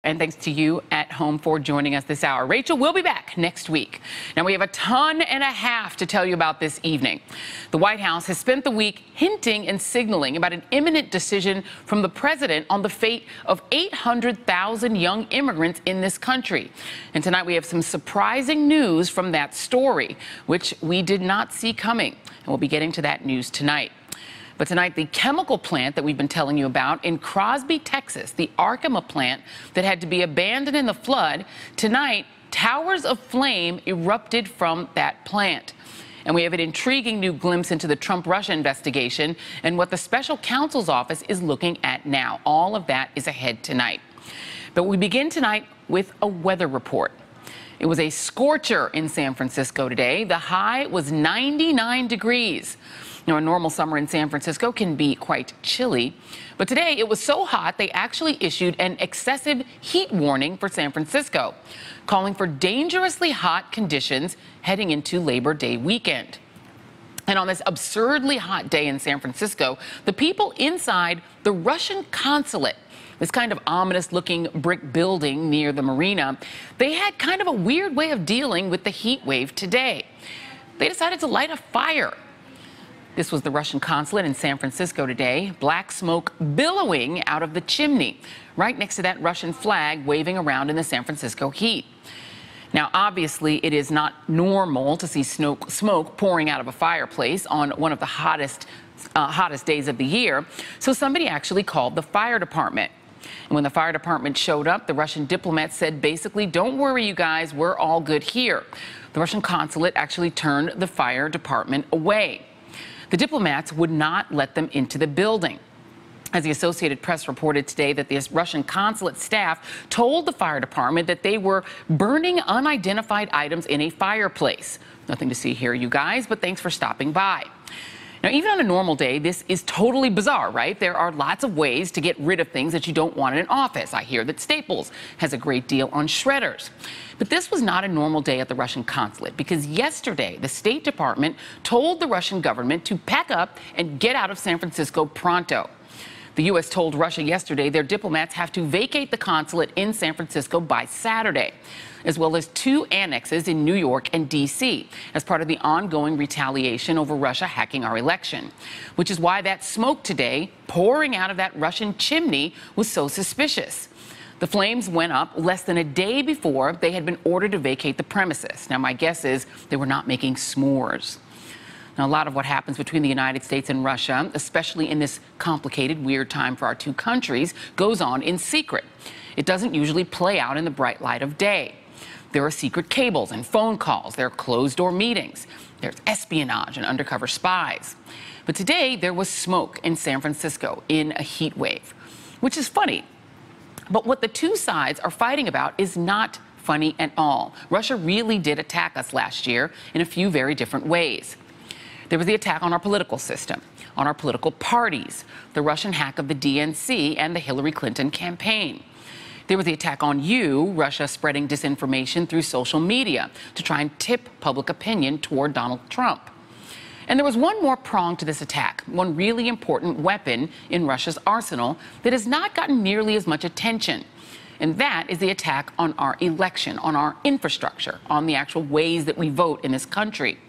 And thanks to you at home for joining us this hour. Rachel will be back next week. Now, we have a ton and a half to tell you about this evening. The White House has spent the week hinting and signaling about an imminent decision from the president on the fate of 800,000 young immigrants in this country. And tonight we have some surprising news from that story, which we did not see coming. And we'll be getting to that news tonight. But tonight, the chemical plant that we've been telling you about in Crosby, Texas, the Arkema plant that had to be abandoned in the flood, tonight, towers of flame erupted from that plant. And we have an intriguing new glimpse into the Trump-Russia investigation and what the special counsel's office is looking at now. All of that is ahead tonight. But we begin tonight with a weather report. It was a scorcher in San Francisco today. The high was 99 degrees. Now, a normal summer in San Francisco can be quite chilly, but today it was so hot they actually issued an excessive heat warning for San Francisco, calling for dangerously hot conditions heading into Labor Day weekend. And on this absurdly hot day in San Francisco, the people inside the Russian consulate, this kind of ominous-looking brick building near the marina, they had kind of a weird way of dealing with the heat wave today. They decided to light a fire. This was the Russian consulate in San Francisco today, black smoke billowing out of the chimney, right next to that Russian flag waving around in the San Francisco heat. Now, obviously, it is not normal to see smoke pouring out of a fireplace on one of the hottest days of the year, so somebody actually called the fire department. And when the fire department showed up, the Russian diplomat said, basically, don't worry, you guys, we're all good here. The Russian consulate actually turned the fire department away. The diplomats would not let them into the building. As the Associated Press reported today that the Russian consulate staff told the fire department that they were burning unidentified items in a fireplace. Nothing to see here, you guys, but thanks for stopping by. Now, even on a normal day, this is totally bizarre, right? There are lots of ways to get rid of things that you don't want in an office. I hear that Staples has a great deal on shredders. But this was not a normal day at the Russian consulate because yesterday, the State Department told the Russian government to pack up and get out of San Francisco pronto. The U.S. told Russia yesterday their diplomats have to vacate the consulate in San Francisco by Saturday, as well as 2 annexes in New York and D.C. as part of the ongoing retaliation over Russia hacking our election, which is why that smoke today pouring out of that Russian chimney was so suspicious. The flames went up less than a day before they had been ordered to vacate the premises. Now, my guess is they were not making s'mores. Now, a lot of what happens between the United States and Russia, especially in this complicated, weird time for our two countries, goes on in secret. It doesn't usually play out in the bright light of day. There are secret cables and phone calls. There are closed-door meetings. There's espionage and undercover spies. But today, there was smoke in San Francisco in a heat wave, which is funny. But what the two sides are fighting about is not funny at all. Russia really did attack us last year in a few very different ways. There was the attack on our political system, on our political parties, the Russian hack of the DNC and the Hillary Clinton campaign. There was the attack on you, Russia spreading disinformation through social media to try and tip public opinion toward Donald Trump. And there was one more prong to this attack, one really important weapon in Russia's arsenal that has not gotten nearly as much attention. And that is the attack on our election, on our infrastructure, on the actual ways that we vote in this country.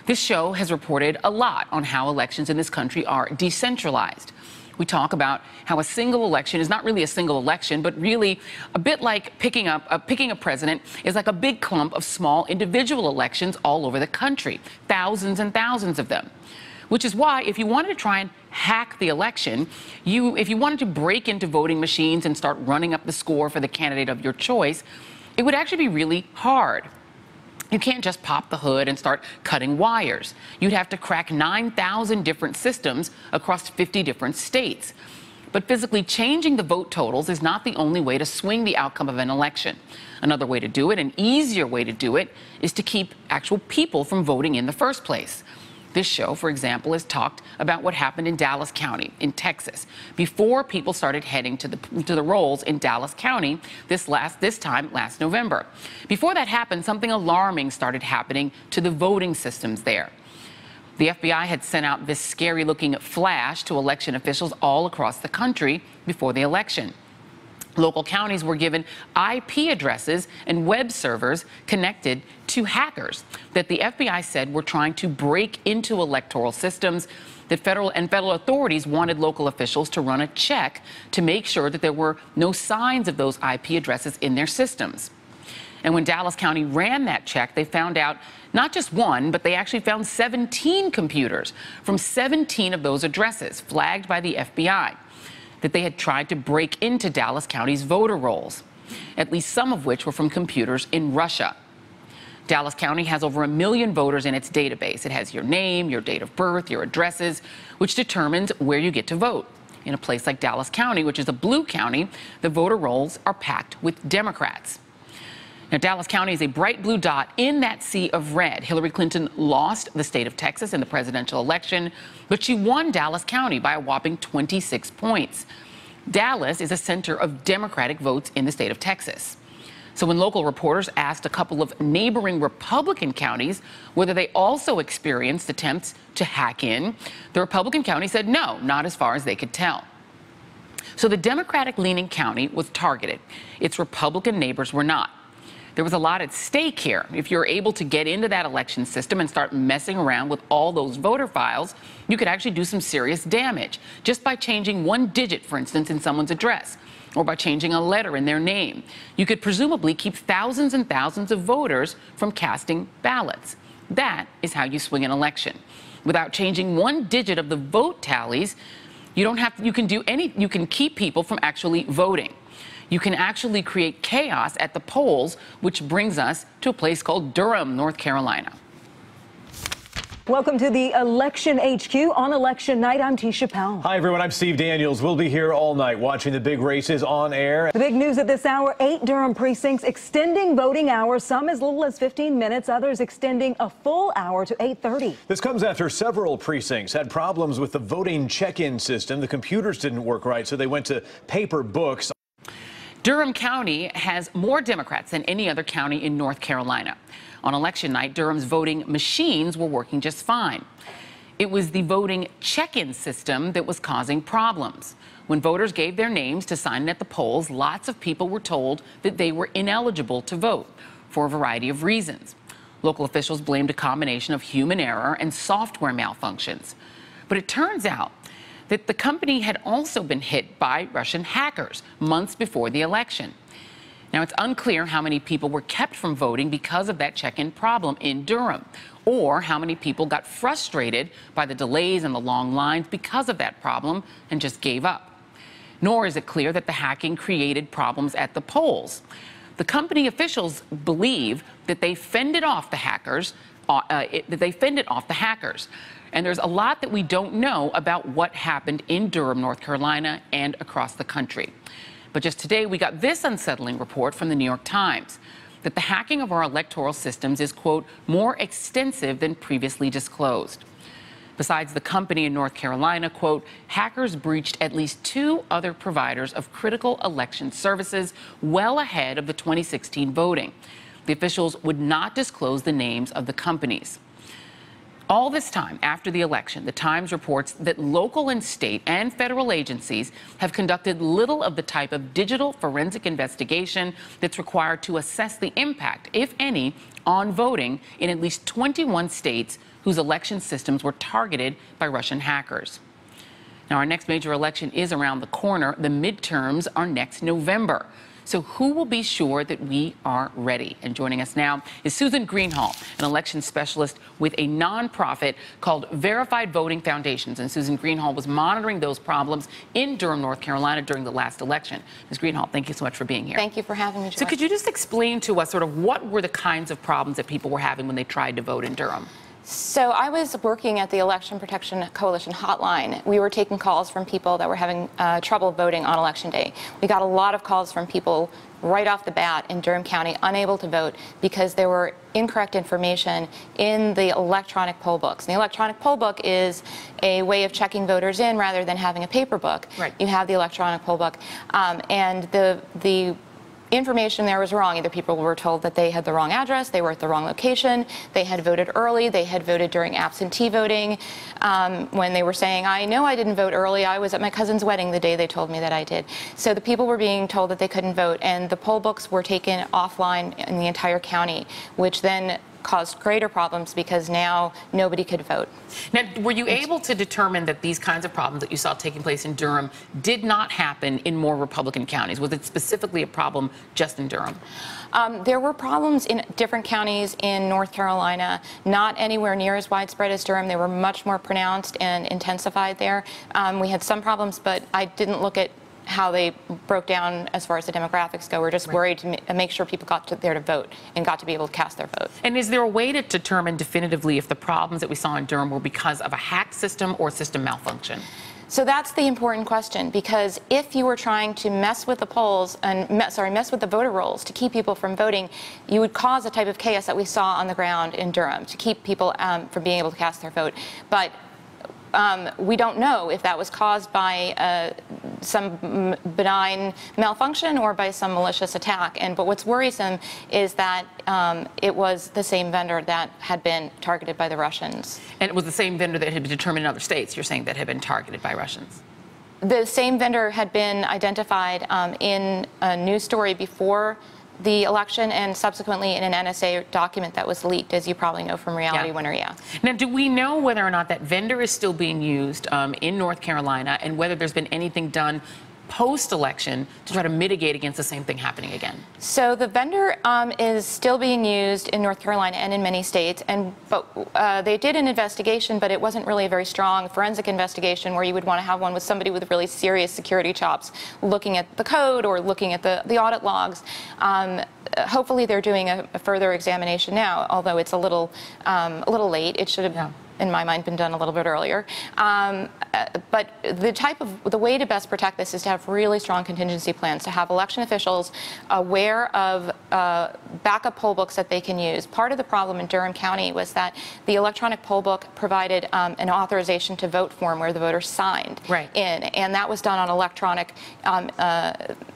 This show has reported a lot on how elections in this country are decentralized. We talk about how a single election is not really a single election, but really a bit like picking a president is like a big clump of small individual elections all over the country, thousands and thousands of them. Which is why if you wanted to try and hack the election, if you wanted to break into voting machines and start running up the score for the candidate of your choice, it would actually be really hard. You can't just pop the hood and start cutting wires. You'd have to crack 9,000 different systems across 50 different states. But physically changing the vote totals is not the only way to swing the outcome of an election. Another way to do it, an easier way to do it, is to keep actual people from voting in the first place. This show, for example, has talked about what happened in Dallas County in Texas before people started heading to the rolls in Dallas County this time last November. Before that happened, something alarming started happening to the voting systems there. The FBI had sent out this scary-looking flash to election officials all across the country before the election. Local counties were given IP addresses and web servers connected to hackers that the FBI said were trying to break into electoral systems. That federal authorities wanted local officials to run a check to make sure that there were no signs of those IP addresses in their systems. And when Dallas County ran that check, they found out not just one, but they actually found 17 computers from 17 of those addresses flagged by the FBI that they had tried to break into Dallas County's voter rolls, at least some of which were from computers in Russia. Dallas County has over 1 million voters in its database. It has your name, your date of birth, your addresses, which determines where you get to vote. In a place like Dallas County, which is a blue county, the voter rolls are packed with Democrats. Now, Dallas County is a bright blue dot in that sea of red. Hillary Clinton lost the state of Texas in the presidential election, but she won Dallas County by a whopping 26 points. Dallas is a center of Democratic votes in the state of Texas. So when local reporters asked a couple of neighboring Republican counties whether they also experienced attempts to hack in, the Republican county said no, not as far as they could tell. So the Democratic-leaning county was targeted. Its Republican neighbors were not. There was a lot at stake here. If you're able to get into that election system and start messing around with all those voter files, you could actually do some serious damage just by changing one digit, for instance, in someone's address, or by changing a letter in their name. You could presumably keep thousands and thousands of voters from casting ballots. That is how you swing an election. Without changing one digit of the vote tallies, you can keep people from actually voting. You can actually create chaos at the polls, which brings us to a place called Durham, North Carolina. Welcome to the Election HQ on election night. I'm Tisha Powell. Hi, everyone. I'm Steve Daniels. We'll be here all night watching the big races on air. The big news at this hour, 8 Durham precincts extending voting hours, some as little as 15 minutes, others extending a full hour to 8:30. This comes after several precincts had problems with the voting check-in system. The computers didn't work right, so they went to paper books. Durham County has more Democrats than any other county in North Carolina. On election night, Durham's voting machines were working just fine. It was the voting check-in system that was causing problems. When voters gave their names to sign in at the polls, lots of people were told that they were ineligible to vote for a variety of reasons. Local officials blamed a combination of human error and software malfunctions. But it turns out that the company had also been hit by Russian hackers months before the election. Now, it's unclear how many people were kept from voting because of that check-in problem in Durham, or how many people got frustrated by the delays and the long lines because of that problem and just gave up. Nor is it clear that the hacking created problems at the polls. The company officials believe that they fended off the hackers, And there's a lot that we don't know about what happened in Durham, North Carolina, and across the country. But just today, we got this unsettling report from the New York Times that the hacking of our electoral systems is, quote, more extensive than previously disclosed. Besides the company in North Carolina, quote, hackers breached at least 2 other providers of critical election services well ahead of the 2016 voting. The officials would not disclose the names of the companies. All this time after the election, the Times reports that local and state and federal agencies have conducted little of the type of digital forensic investigation that's required to assess the impact, if any, on voting in at least 21 states whose election systems were targeted by Russian hackers. Now, our next major election is around the corner. The midterms are next November. So who will be sure that we are ready? And joining us now is Susan Greenhalgh, an election specialist with a nonprofit called Verified Voting Foundations. And Susan Greenhalgh was monitoring those problems in Durham, North Carolina during the last election. Ms. Greenhalgh, thank you so much for being here. Thank you for having me, George. So could you just explain to us sort of what were the kinds of problems that people were having when they tried to vote in Durham? So I was working at the Election Protection Coalition hotline. We were taking calls from people that were having trouble voting on Election Day. We got a lot of calls from people right off the bat in Durham County unable to vote because there were incorrect information in the electronic poll books. And the electronic poll book is a way of checking voters in rather than having a paper book. Right. You have the electronic poll book. And the information there was wrong. Either people were told that they had the wrong address, they were at the wrong location, they had voted early, they had voted during absentee voting. When they were saying, I know I didn't vote early, I was at my cousin's wedding the day they told me that I did. So the people were being told that they couldn't vote, and the poll books were taken offline in the entire county, which then caused greater problems because now nobody could vote. Now, were you able to determine that these kinds of problems that you saw taking place in Durham did not happen in more Republican counties? Was it specifically a problem just in Durham? There were problems in different counties in North Carolina, not anywhere near as widespread as Durham. They were much more pronounced and intensified there. We had some problems, but I didn't look at how they broke down as far as the demographics go. We're just worried to make sure people got there to vote and got to be able to cast their vote. And is there a way to determine definitively if the problems that we saw in Durham were because of a hacked system or system malfunction? So that's the important question, because if you were trying to mess with the polls and mess with the voter rolls to keep people from voting, you would cause a type of chaos that we saw on the ground in Durham to keep people from being able to cast their vote. But we don't know if that was caused by some benign malfunction or by some malicious attack. But what's worrisome is that it was the same vendor that had been targeted by the Russians. And it was the same vendor that had been determined in other states, you're saying, that had been targeted by Russians? The same vendor had been identified in a news story before the election and subsequently in an NSA document that was leaked, as you probably know from Reality Winner. Now, do we know whether or not that vendor is still being used in North Carolina, and whether there's been anything done post-election to try to mitigate against the same thing happening again? So the vendor is still being used in North Carolina and in many states, but they did an investigation, but it wasn't really a very strong forensic investigation where you would want to have one with somebody with really serious security chops looking at the code or looking at the audit logs. Hopefully they're doing a further examination now, although it's a little late. It should have, in my mind, been done a little bit earlier. But the way to best protect this is to have really strong contingency plans, to have election officials aware of backup poll books that they can use. Part of the problem in Durham County was that the electronic poll book provided an authorization to vote form where the voter signed in, and that was done on electronic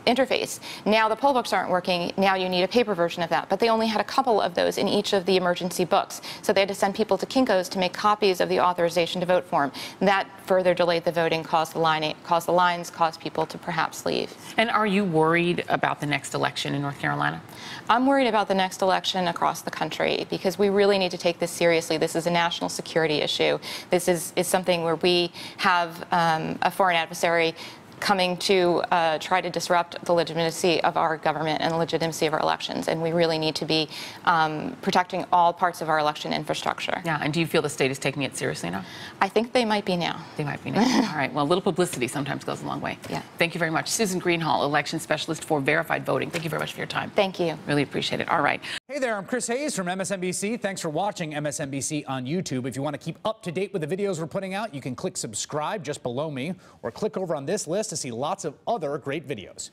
interface. Now the poll books aren't working. Now you need a paper version of that, but they only had a couple of those in each of the emergency books, so they had to send people to Kinko's to make copies of the authorization to vote form. That further delayed the voting, caused the lines, caused people to perhaps leave. And are you worried about the next election in North Carolina? I'm worried about the next election across the country because we really need to take this seriously. This is a national security issue. This is something where we have a foreign adversary coming to try to disrupt the legitimacy of our government and the legitimacy of our elections. And we really need to be protecting all parts of our election infrastructure. Yeah, and do you feel the state is taking it seriously enough? I think they might be now. They might be now. All right, well, a little publicity sometimes goes a long way. Yeah. Thank you very much. Susan Greenhalgh, election specialist for Verified Voting. Thank you very much for your time. Thank you. Really appreciate it. All right. Hey there, I'm Chris Hayes from MSNBC. Thanks for watching MSNBC on YouTube. If you want to keep up to date with the videos we're putting out, you can click subscribe just below me or click over on this list to see lots of other great videos.